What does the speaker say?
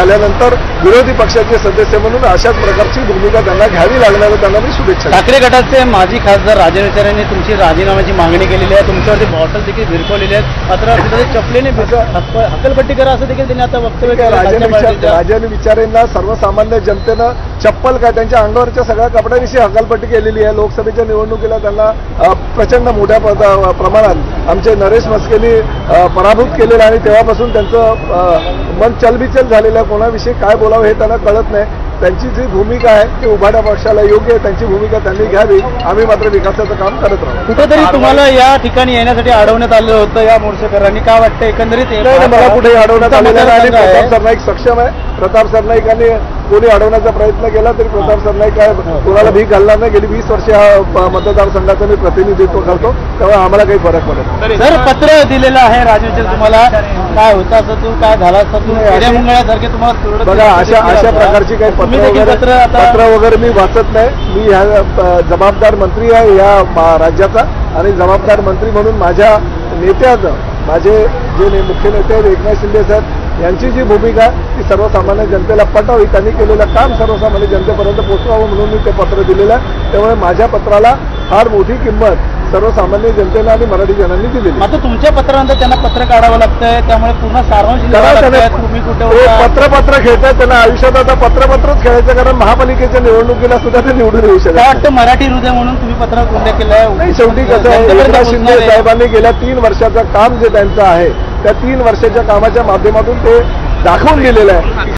झाल्यानंतर विरोधी पक्षाचे सदस्य म्हणून अशाच प्रकारची भूमिका त्यांना घ्यावी लागणार आहे. त्यांना मी शुभेच्छा देतो. ठाकरे गटाचे माजी खासदार राजन विचारे यांनी तुमची राजीनाम्याची मागणी केलेली आहे. तुमच्यावरती बॉटल देखील भिरकवलेली आहेत. मात्र तिथे चपलेने हक्कलपट्टी करा असं देखील त्यांनी आता वक्तव्य केलं. राजन विचारेंना सर्वसामान्य जनतेनं चप्पल काय त्यांच्या अंगावरच्या सगळ्या कपड्यांविषयी हकालपट्टी केलेली आहे. लोकसभेच्या निवडणुकीला त्यांना प्रचंड मोठ्या प्रमाणात आमचे नरेश मस्केनी पराभूत केलेलं आणि तेव्हापासून त्यांचं मन चलबिचल झालेलं आहे. कोणाविषयी काय बोलावं हे त्यांना कळत नाही. त्यांची जी भूमिका आहे ती उभाट्या पक्षाला योग्य आहे. त्यांची भूमिका त्यांनी घ्यावी. आम्ही मात्र विकासाचं काम करत राहू. कुठेतरी तुम्हाला या ठिकाणी येण्यासाठी अडवण्यात आलं होतं या मोर्चेकरांनी, काय वाटतं एकंदरीत? मला कुठेही अडवण्यात आलेलं नाही आणि प्रताप सरनाईक सक्षम आहे. प्रताप सरनाईकांनी कोणी अडवण्याचा प्रयत्न केला तरी प्रताप सरनाईक काय कोणाला भीक घालणार नाही. गेली 20 वर्षे हा मतदारसंघाचं मी प्रतिनिधित्व करतो, त्यामुळे आम्हाला काही फरक पडत. सर, पत्र दिलेलं आहे राजविचार तुम्हाला, काय होता असं तू काय झाला असं तू मुंगळ्यासारखे तुम्हाला बघा अशा प्रकारची काही पत्र वगैरे मी वाचत नाही. मी ह्या जबाबदार मंत्री आहे या राज्याचा आणि जबाबदार मंत्री म्हणून माझ्या नेत्याचं माझे जे मुख्य नेते आहेत एकनाथ शिंदे साहेब यांची जी भूमिका ती सर्वसामान्य जनतेला पटावी. त्यांनी केलेलं काम सर्वसामान्य जनतेपर्यंत पोहोचवावं म्हणून मी ते पत्र दिलेलं आहे. त्यामुळे माझ्या पत्राला फार मोठी किंमत सर्वसामान्य जनतेला आणि मराठी जनांनी दिलेली. मात्र तुमच्या पत्रानंतर त्यांना पत्र काढावं लागतंय, त्यामुळे पूर्ण सारांश तुम्ही कुठे पत्र खेळतात. त्यांना आयुष्यात आता पत्रच खेळायचं, कारण महापालिकेच्या निवडणुकीला सुद्धा ते निवडून येऊ शकतात. वाटतं मराठी हृदय म्हणून तुम्ही पत्र उल्लेख केलाय. नाही, शेवटी कसं आहे, एकनाथ शिंदे साहेबांनी गेल्या 3 वर्षाचं काम जे त्यांचं आहे त्या 3 वर्षाच्या कामाच्या माध्यमातून ते दाखवून गेलेलं आहे.